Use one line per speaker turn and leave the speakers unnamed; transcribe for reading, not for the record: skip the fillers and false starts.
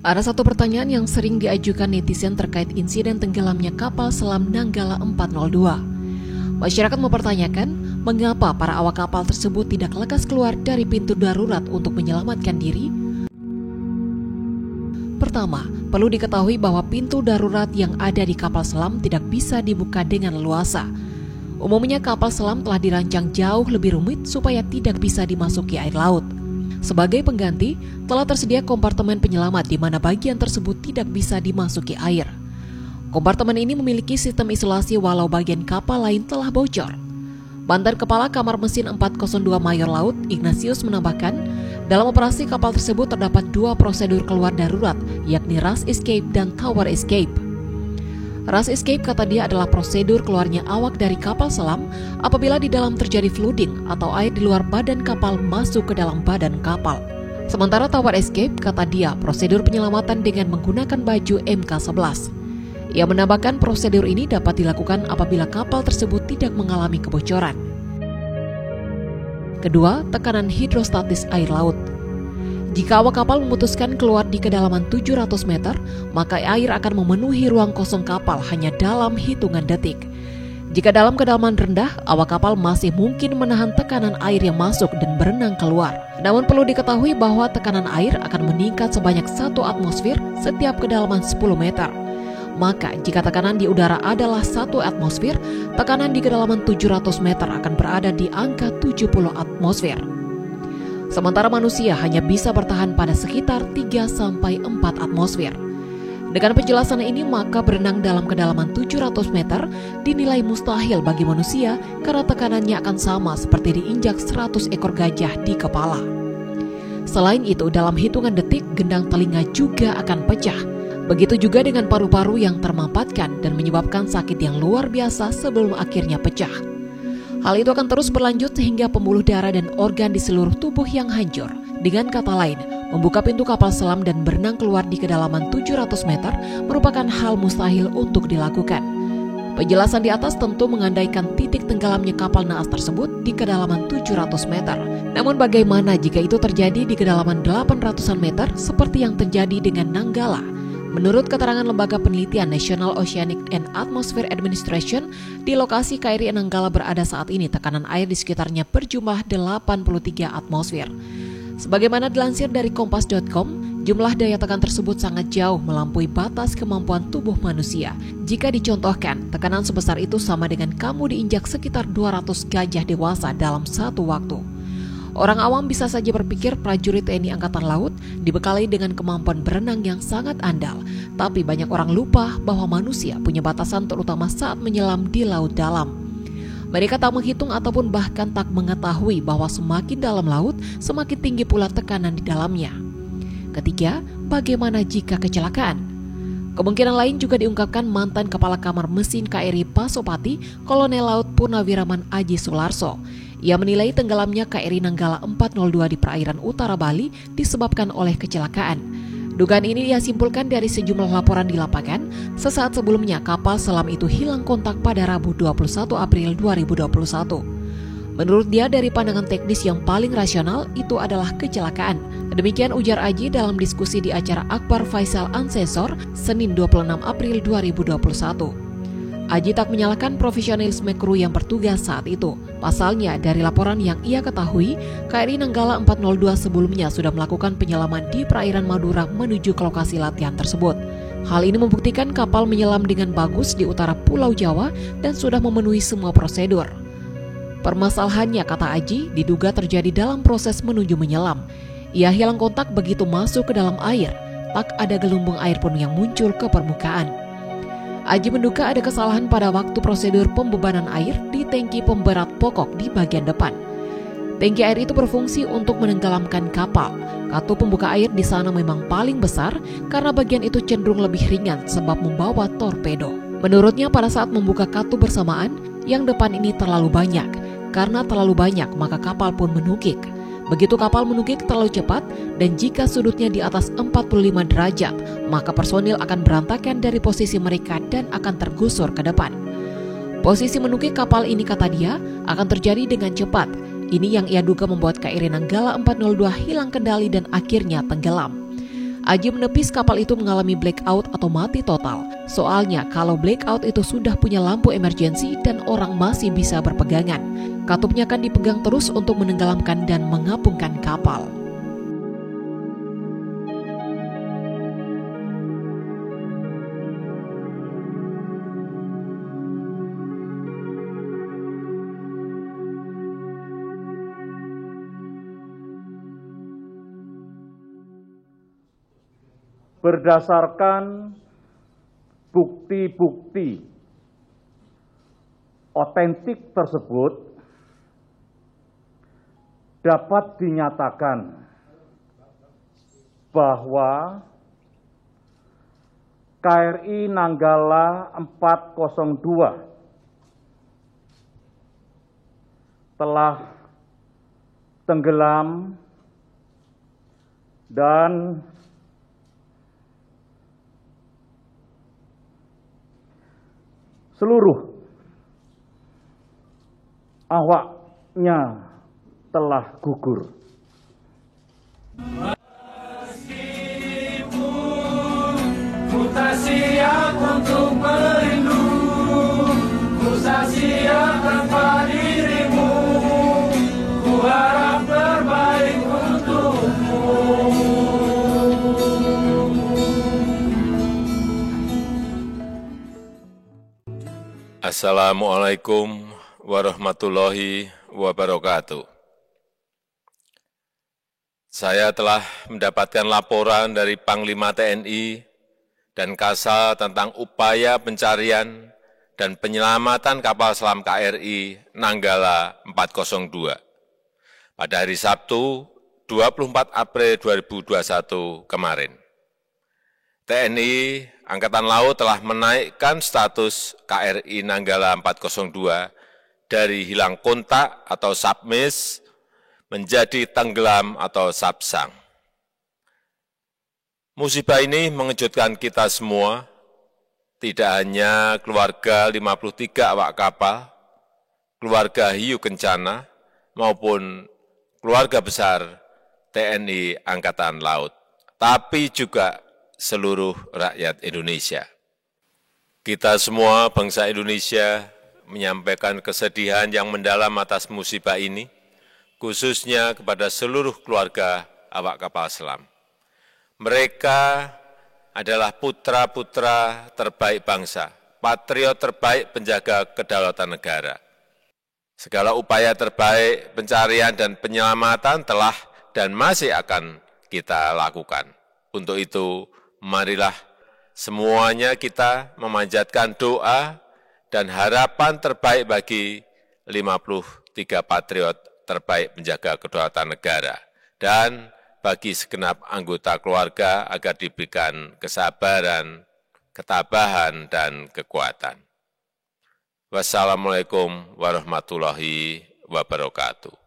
Ada satu pertanyaan yang sering diajukan netizen terkait insiden tenggelamnya kapal selam Nanggala 402. Masyarakat mempertanyakan, mengapa para awak kapal tersebut tidak lekas keluar dari pintu darurat untuk menyelamatkan diri? Pertama, perlu diketahui bahwa pintu darurat yang ada di kapal selam tidak bisa dibuka dengan leluasa. Umumnya kapal selam telah dirancang jauh lebih rumit supaya tidak bisa dimasuki air laut. Sebagai pengganti, telah tersedia kompartemen penyelamat di mana bagian tersebut tidak bisa dimasuki air. Kompartemen ini memiliki sistem isolasi walau bagian kapal lain telah bocor. Mantan Kepala Kamar Mesin 402 Mayor Laut, Ignatius menambahkan, dalam operasi kapal tersebut terdapat 2 prosedur keluar darurat, yakni rush escape dan tower escape. Rush escape, kata dia, adalah prosedur keluarnya awak dari kapal selam apabila di dalam terjadi flooding atau air di luar badan kapal masuk ke dalam badan kapal. Sementara tower escape, kata dia, prosedur penyelamatan dengan menggunakan baju MK11. Ia menambahkan prosedur ini dapat dilakukan apabila kapal tersebut tidak mengalami kebocoran. Kedua, tekanan hidrostatis air laut. Jika awak kapal memutuskan keluar di kedalaman 700 meter, maka air akan memenuhi ruang kosong kapal hanya dalam hitungan detik. Jika dalam kedalaman rendah, awak kapal masih mungkin menahan tekanan air yang masuk dan berenang keluar. Namun perlu diketahui bahwa tekanan air akan meningkat sebanyak 1 atmosfer setiap kedalaman 10 meter. Maka jika tekanan di udara adalah 1 atmosfer, tekanan di kedalaman 700 meter akan berada di angka 70 atmosfer. Sementara manusia hanya bisa bertahan pada sekitar 3-4 atmosfer. Dengan penjelasan ini, maka berenang dalam kedalaman 700 meter dinilai mustahil bagi manusia karena tekanannya akan sama seperti diinjak 100 ekor gajah di kepala. Selain itu, dalam hitungan detik, gendang telinga juga akan pecah. Begitu juga dengan paru-paru yang termampatkan dan menyebabkan sakit yang luar biasa sebelum akhirnya pecah. Hal itu akan terus berlanjut sehingga pembuluh darah dan organ di seluruh tubuh yang hancur. Dengan kata lain, membuka pintu kapal selam dan berenang keluar di kedalaman 700 meter merupakan hal mustahil untuk dilakukan. Penjelasan di atas tentu mengandaikan titik tenggelamnya kapal naas tersebut di kedalaman 700 meter. Namun bagaimana jika itu terjadi di kedalaman 800-an meter seperti yang terjadi dengan Nanggala? Menurut keterangan Lembaga Penelitian National Oceanic and Atmospheric Administration, di lokasi KRI Nanggala berada saat ini tekanan air di sekitarnya berjumlah 83 atmosfer. Sebagaimana dilansir dari kompas.com, jumlah daya tekan tersebut sangat jauh melampaui batas kemampuan tubuh manusia. Jika dicontohkan, tekanan sebesar itu sama dengan kamu diinjak sekitar 200 gajah dewasa dalam satu waktu. Orang awam bisa saja berpikir prajurit TNI Angkatan Laut dibekali dengan kemampuan berenang yang sangat andal, tapi banyak orang lupa bahwa manusia punya batasan terutama saat menyelam di laut dalam. Mereka tak menghitung ataupun bahkan tak mengetahui bahwa semakin dalam laut, semakin tinggi pula tekanan di dalamnya. Ketiga, bagaimana jika kecelakaan? Kemungkinan lain juga diungkapkan mantan Kepala Kamar Mesin KRI Pasopati, Kolonel Laut Purnawiraman Aji Sularso. Ia menilai tenggelamnya KRI Nanggala 402 di perairan utara Bali disebabkan oleh kecelakaan. Dugaan ini ia simpulkan dari sejumlah laporan di lapangan. Sesaat sebelumnya kapal selam itu hilang kontak pada Rabu 21 April 2021. Menurut dia, dari pandangan teknis yang paling rasional itu adalah kecelakaan. Demikian ujar Aji dalam diskusi di acara Akbar Faisal Unsensor Senin 26 April 2021. Aji tak menyalahkan profesionalisme kru yang bertugas saat itu. Pasalnya, dari laporan yang ia ketahui, KRI Nanggala 402 sebelumnya sudah melakukan penyelaman di perairan Madura menuju ke lokasi latihan tersebut. Hal ini membuktikan kapal menyelam dengan bagus di utara Pulau Jawa dan sudah memenuhi semua prosedur. Permasalahannya, kata Aji, diduga terjadi dalam proses menuju menyelam. Ia hilang kontak begitu masuk ke dalam air. Tak ada gelombang air pun yang muncul ke permukaan. Aji menduga ada kesalahan pada waktu prosedur pembebanan air di tangki pemberat pokok di bagian depan. Tangki air itu berfungsi untuk menenggelamkan kapal. Katu pembuka air di sana memang paling besar karena bagian itu cenderung lebih ringan sebab membawa torpedo. Menurutnya pada saat membuka katu bersamaan, yang depan ini terlalu banyak. Karena terlalu banyak maka kapal pun menukik. Begitu kapal menukik terlalu cepat dan jika sudutnya di atas 45 derajat, maka personil akan berantakan dari posisi mereka dan akan tergusur ke depan. Posisi menukik kapal ini, kata dia, akan terjadi dengan cepat. Ini yang ia duga membuat KRI Nanggala 402 hilang kendali dan akhirnya tenggelam. Aji menepis kapal itu mengalami blackout atau mati total. Soalnya kalau blackout itu sudah punya lampu emergensi dan orang masih bisa berpegangan. Katupnya akan dipegang terus untuk menenggelamkan dan mengapungkan kapal.
Berdasarkan bukti-bukti otentik tersebut, dapat dinyatakan bahwa KRI Nanggala 402 telah tenggelam dan seluruh awaknya telah gugur.
Meskipun ku tak siap untuk merindu, ku tak siap tanpa dirimu, ku harap terbaik untukmu.
Assalamualaikum warahmatullahi wabarakatuh. Saya telah mendapatkan laporan dari Panglima TNI dan Kasal tentang upaya pencarian dan penyelamatan kapal selam KRI Nanggala 402 pada hari Sabtu 24 April 2021 kemarin. TNI Angkatan Laut telah menaikkan status KRI Nanggala 402 dari hilang kontak atau submiss menjadi tenggelam atau subsang. Musibah ini mengejutkan kita semua, tidak hanya keluarga 53 awak kapal, keluarga hiu kencana, maupun keluarga besar TNI Angkatan Laut, tapi juga seluruh rakyat Indonesia. Kita semua bangsa Indonesia menyampaikan kesedihan yang mendalam atas musibah ini, khususnya kepada seluruh keluarga awak kapal selam. Mereka adalah putra-putra terbaik bangsa, patriot terbaik penjaga kedaulatan negara. Segala upaya terbaik pencarian dan penyelamatan telah dan masih akan kita lakukan. Untuk itu, marilah semuanya kita memanjatkan doa dan harapan terbaik bagi 53 patriot terbaik penjaga kedaulatan negara dan bagi segenap anggota keluarga agar diberikan kesabaran, ketabahan, dan kekuatan. Wassalamualaikum warahmatullahi wabarakatuh.